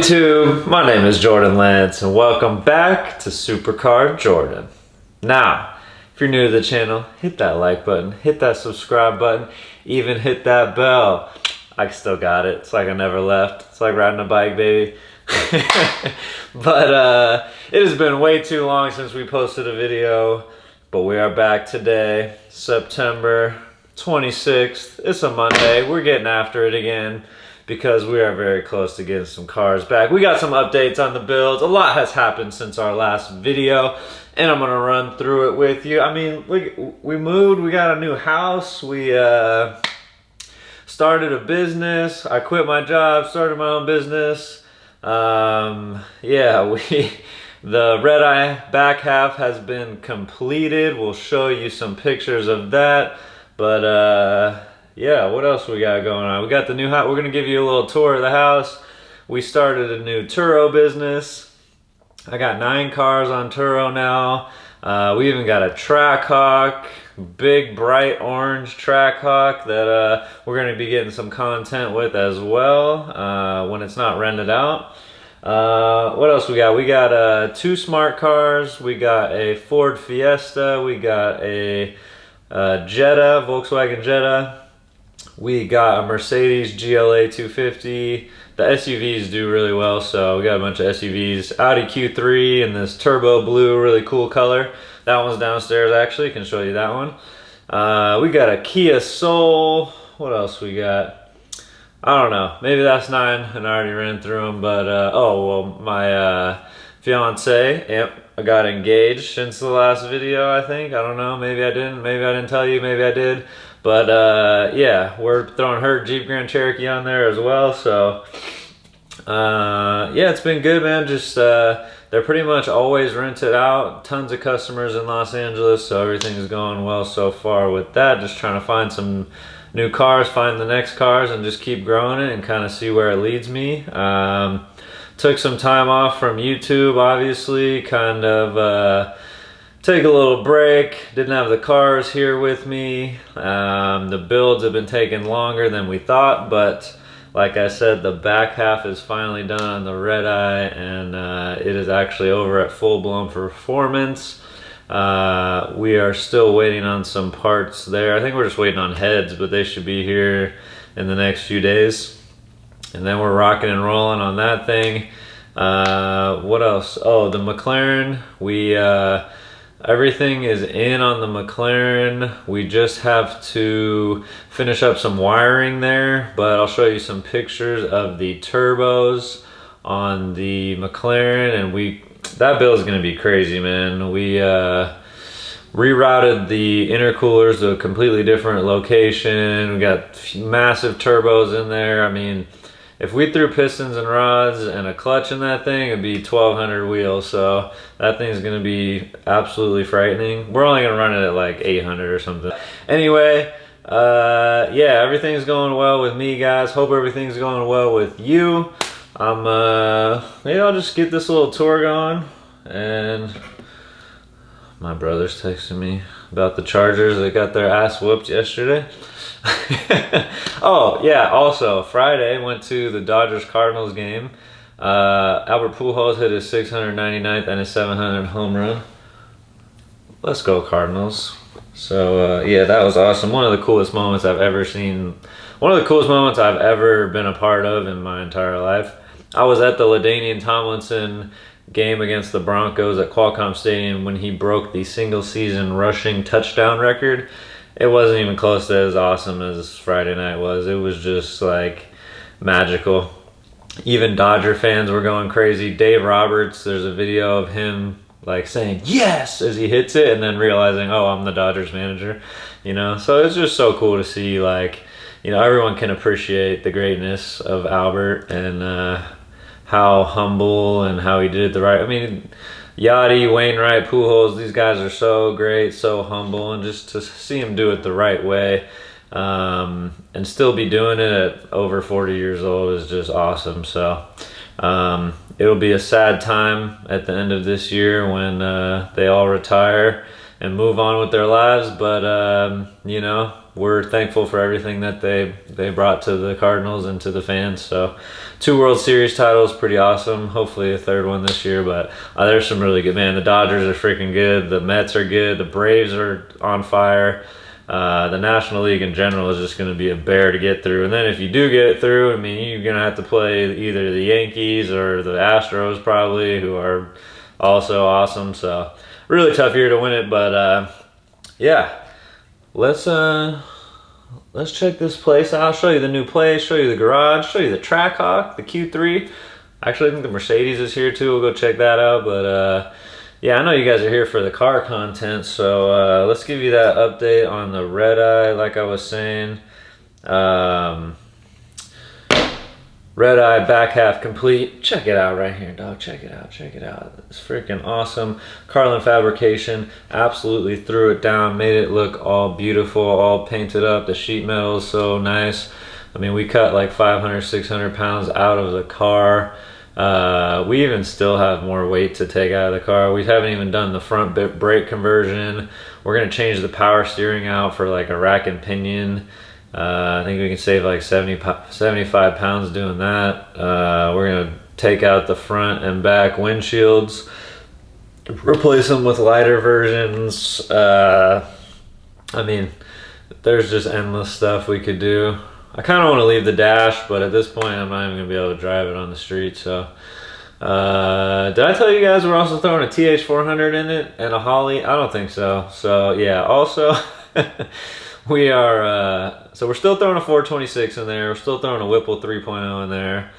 YouTube? My name is Jordan Lance and welcome back to Supercar Jordan. Now, if you're new to the channel, hit that like button, hit that subscribe button, even hit that bell. I still got it. It's like I never left. It's like riding a bike, baby. But it has been way too long since we posted a video, but we are back today, September 26th. It's a Monday. We're getting after it again, because we are very close to getting some cars back. We got some updates on the builds. A lot has happened since our last video, and I'm gonna run through it with you. I mean, we moved, we got a new house, we started a business. I quit my job, started my own business. The Redeye back half has been completed. We'll show you some pictures of that, but yeah, what else we got going on? We got the new house. We're going to give you a little tour of the house. We started a new Turo business. I got 9 cars on Turo now. We even got a Trackhawk, big bright orange Trackhawk that we're going to be getting some content with as well when it's not rented out. What else we got? We got 2 smart cars. We got a Ford Fiesta. We got a Jetta, Volkswagen Jetta. We got a Mercedes GLA 250. The SUVs do really well, so we got a bunch of SUVs. Audi Q3 in this turbo blue, really cool color. That one's downstairs actually, can show you that one. We got a Kia Soul. What else we got? I don't know, maybe that's 9 and I already ran through them, but my fiance, yep, I got engaged since the last video, I think. I don't know, maybe I didn't tell you, maybe I did. But yeah, we're throwing her Jeep Grand Cherokee on there as well. So yeah, it's been good, man. Just they're pretty much always rented out. Tons of customers in Los Angeles, so everything's going well so far with that. Just trying to find some new cars, find the next cars, and just keep growing it and kind of see where it leads me. Took some time off from YouTube, obviously, kind of take a little break. Didn't have the cars here with me. The builds have been taking longer than we thought, but like I said, the back half is finally done on the Redeye, and it is actually over at full-blown performance. We are still waiting on some parts there. I think we're just waiting on heads, but they should be here in the next few days. And then we're rocking and rolling on that thing. What else? Oh, the McLaren. Everything is in on the McLaren. We just have to finish up some wiring there, but I'll show you some pictures of the turbos on the McLaren, and that build is gonna be crazy, man. We rerouted the intercoolers to a completely different location. We got massive turbos in there. I mean, if we threw pistons and rods and a clutch in that thing, it'd be 1,200 wheels. So that thing's gonna be absolutely frightening. We're only gonna run it at like 800 or something. Anyway, yeah, everything's going well with me, guys. Hope everything's going well with you. Maybe I'll just get this little tour going. And my brother's texting me about the Chargers that got their ass whooped yesterday. Oh yeah, also Friday went to the Dodgers Cardinals game. Albert Pujols hit his 699th and his 700th home run. Let's go Cardinals. So yeah, that was awesome. One of the coolest moments I've ever seen. One of the coolest moments I've ever been a part of in my entire life. I was at the LaDainian Tomlinson game against the Broncos at Qualcomm Stadium when he broke the single season rushing touchdown record. It wasn't even close to as awesome as Friday night was. It was just like magical. Even Dodger fans were going crazy. Dave Roberts, there's a video of him like saying yes as he hits it and then realizing, oh, I'm the Dodgers manager, you know? So it's just so cool to see, like, you know, everyone can appreciate the greatness of Albert and how humble and how he did it the right. I mean, Yachty, Wainwright, Pujols, these guys are so great, so humble, and just to see him do it the right way and still be doing it at over 40 years old is just awesome. So it'll be a sad time at the end of this year when they all retire and move on with their lives. But you know, we're thankful for everything that they brought to the Cardinals and to the fans. So 2 World Series titles, pretty awesome. Hopefully a 3rd one this year. But there's some really good, man. The Dodgers are freaking good. The Mets are good. The Braves are on fire. The National League in general is just going to be a bear to get through. And then if you do get through, I mean, you're going to have to play either the Yankees or the Astros probably, who are also awesome. So really tough year to win it. But yeah, let's check this place out. I'll show you the new place, show you the garage, show you the Trackhawk, the Q3. Actually, I think the Mercedes is here too. We'll go check that out. But yeah, I know you guys are here for the car content, so let's give you that update on the Redeye. Like I was saying, Redeye back half complete. Check it out right here, dog. Check it out. Check it out. It's freaking awesome. Carlin Fabrication absolutely threw it down, made it look all beautiful, all painted up. The sheet metal is so nice. I mean, we cut like 500, 600 pounds out of the car. We even still have more weight to take out of the car. We haven't even done the front brake conversion. We're going to change the power steering out for like a rack and pinion. I think we can save like 75 pounds doing that. We're going to take out the front and back windshields, replace them with lighter versions. I mean, there's just endless stuff we could do. I kind of want to leave the dash, but at this point I'm not even going to be able to drive it on the street. So did I tell you guys we're also throwing a TH400 in it and a Holly? I don't think so. So yeah, also we are so we're still throwing a 426 in there. We're still throwing a Whipple 3.0 in there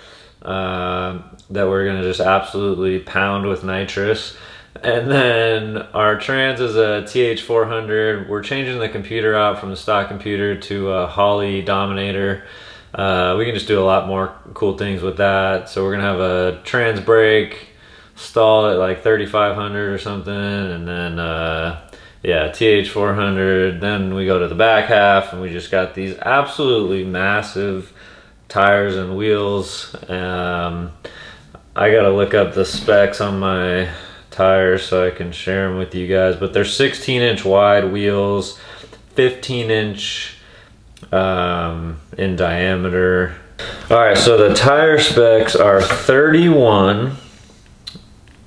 that we're going to just absolutely pound with nitrous. And then our trans is a TH400. We're changing the computer out from the stock computer to a Holley Dominator. We can just do a lot more cool things with that. So we're gonna have a trans brake stalled at like 3,500 or something, and then yeah, TH400. Then we go to the back half, and we just got these absolutely massive tires and wheels. I gotta look up the specs on my tires so I can share them with you guys, but they're 16-inch wide wheels, 15-inch in diameter. All right, so the tire specs are 31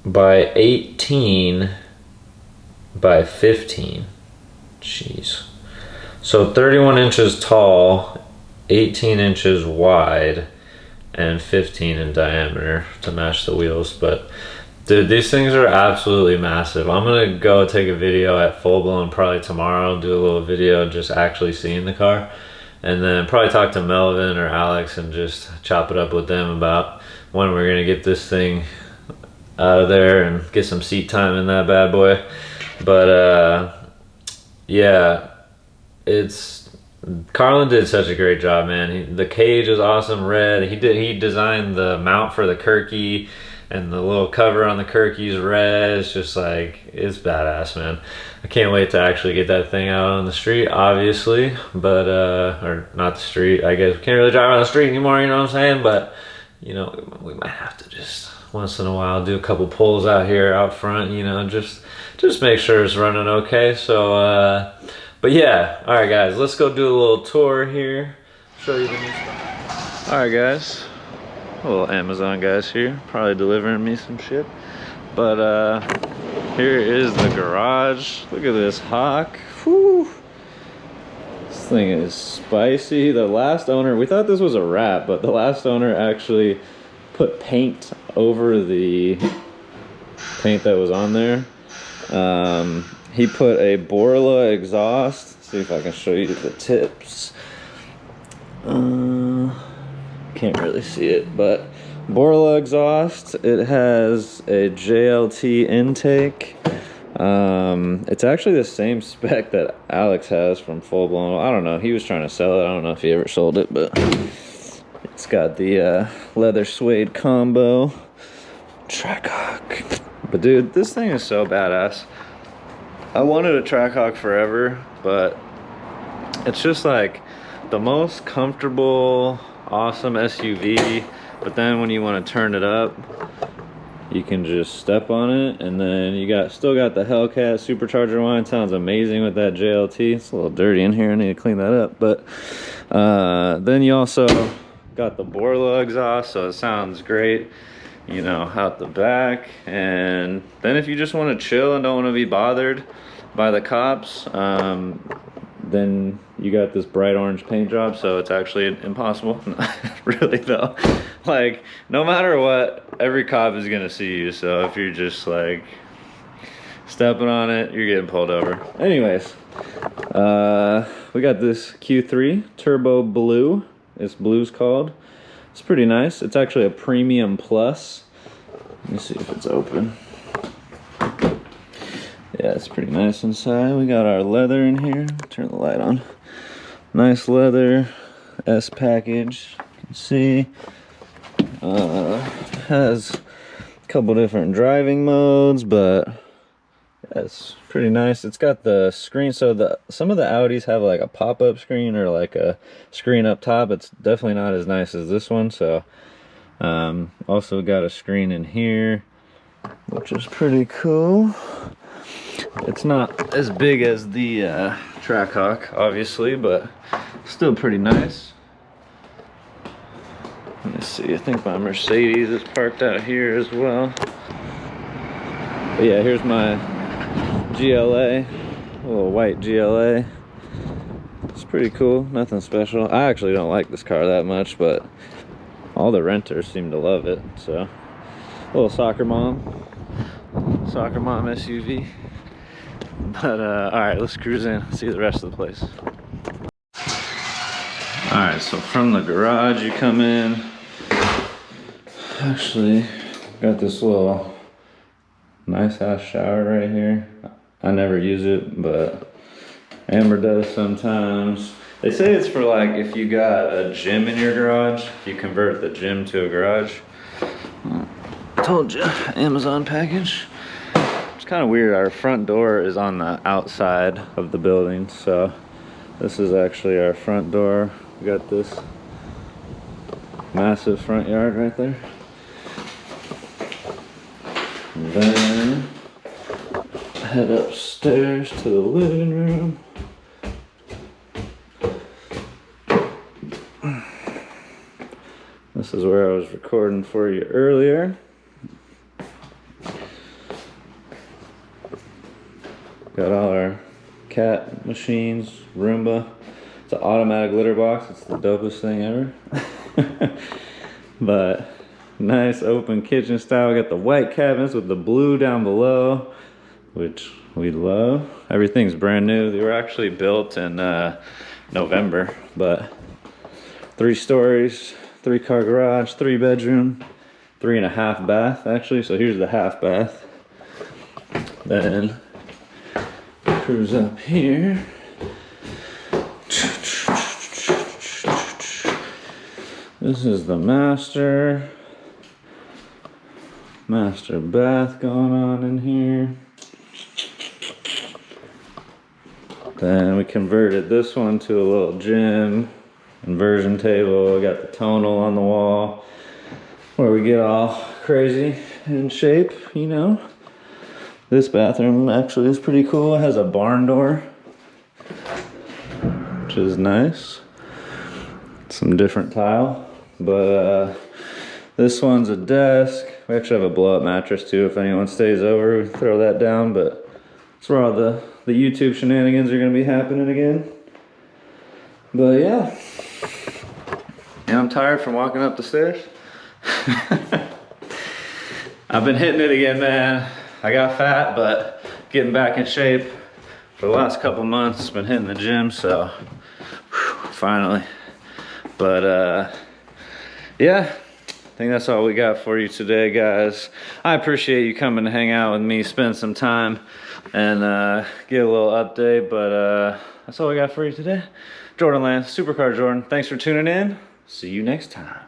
by 18 by 15. Jeez. So 31 inches tall, 18 inches wide, and 15 in diameter to match the wheels. But dude, these things are absolutely massive. I'm gonna go take a video at full blown probably tomorrow, do a little video just actually seeing the car, and then probably talk to Melvin or Alex and just chop it up with them about when we're gonna get this thing out of there and get some seat time in that bad boy. But yeah, Carlin did such a great job, man. The cage is awesome red. He designed the mount for the Kirky, and the little cover on the Kirky's red. It's just like, it's badass, man. I can't wait to actually get that thing out on the street, obviously, but or not the street, I guess we can't really drive on the street anymore, you know what I'm saying? But you know, we might have to just once in a while do a couple pulls out here out front, you know, just make sure it's running okay. So but yeah, all right guys, let's go do a little tour here, show you the new stuff. All right guys, a little Amazon guys here, probably delivering me some shit. But here is the garage. Look at this Hawk. Whew. This thing is spicy. The last owner, we thought this was a wrap, but the last owner actually put paint over the paint that was on there. He put a Borla exhaust. Let's see if I can show you the tips. Can't really see it, but Borla exhaust. It has a JLT intake. It's actually the same spec that Alex has from Full Blown. I don't know, he was trying to sell it. I don't know if he ever sold it, but it's got the leather suede combo. Trackhawk. But dude, this thing is so badass. I wanted a Trackhawk forever, but it's just like the most comfortable, awesome SUV. But then when you want to turn it up, you can just step on it, and then you still got the Hellcat supercharger line. Sounds amazing with that JLT. It's a little dirty in here, I need to clean that up. But then you also got the Borla exhaust, so it sounds great, you know, out the back. And then if you just want to chill and don't want to be bothered by the cops, then you got this bright orange paint job, so it's actually impossible. Really though, like no matter what, every cop is gonna see you, so if you're just like stepping on it, you're getting pulled over. Anyways, we got this Q3 Turbo Blue. It's Blue's called. It's pretty nice. It's actually a Premium Plus. Let me see if it's open. Yeah, it's pretty nice inside. We got our leather in here. Turn the light on. Nice leather S package. You can see has a couple different driving modes, but yeah, it's pretty nice. It's got the screen, so some of the Audis have like a pop-up screen or like a screen up top. It's definitely not as nice as this one. So also got a screen in here, which is pretty cool. It's not as big as the Trackhawk, obviously, but still pretty nice. Let me see, I think my Mercedes is parked out here as well. But yeah, here's my GLA, a little white GLA. It's pretty cool, nothing special. I actually don't like this car that much, but all the renters seem to love it. So, a little soccer mom SUV. But alright, let's cruise in, see the rest of the place. Alright, so from the garage you come in. Actually, got this little nice house shower right here. I never use it, but Amber does sometimes. They say it's for like if you got a gym in your garage, if you convert the gym to a garage. Told you, Amazon package. It's kind of weird, our front door is on the outside of the building, so this is actually our front door. We got this massive front yard right there. And then head upstairs to the living room. This is where I was recording for you earlier. Got all our cat machines, Roomba. It's an automatic litter box. It's the dopest thing ever. But nice open kitchen style. We got the white cabinets with the blue down below, which we love. Everything's brand new. They were actually built in November, but 3 stories, 3-car garage, 3 bedroom, 3.5 bath actually. So here's the half bath. Then cruise up here. This is the master bath going on in here. Then we converted this one to a little gym, inversion table. We got the tonal on the wall where we get all crazy in shape, you know. This bathroom actually is pretty cool. It has a barn door, which is nice. Some different tile. But this one's a desk. We actually have a blow-up mattress too. If anyone stays over, we throw that down. But that's where all the YouTube shenanigans are going to be happening again. But yeah, I'm tired from walking up the stairs. I've been hitting it again, man. I got fat, but getting back in shape. For the last couple months, been hitting the gym, so finally. But yeah, I think that's all we got for you today, guys. I appreciate you coming to hang out with me, spend some time, and get a little update. But that's all we got for you today. Jordan Lance, Supercar Jordan. Thanks for tuning in. See you next time.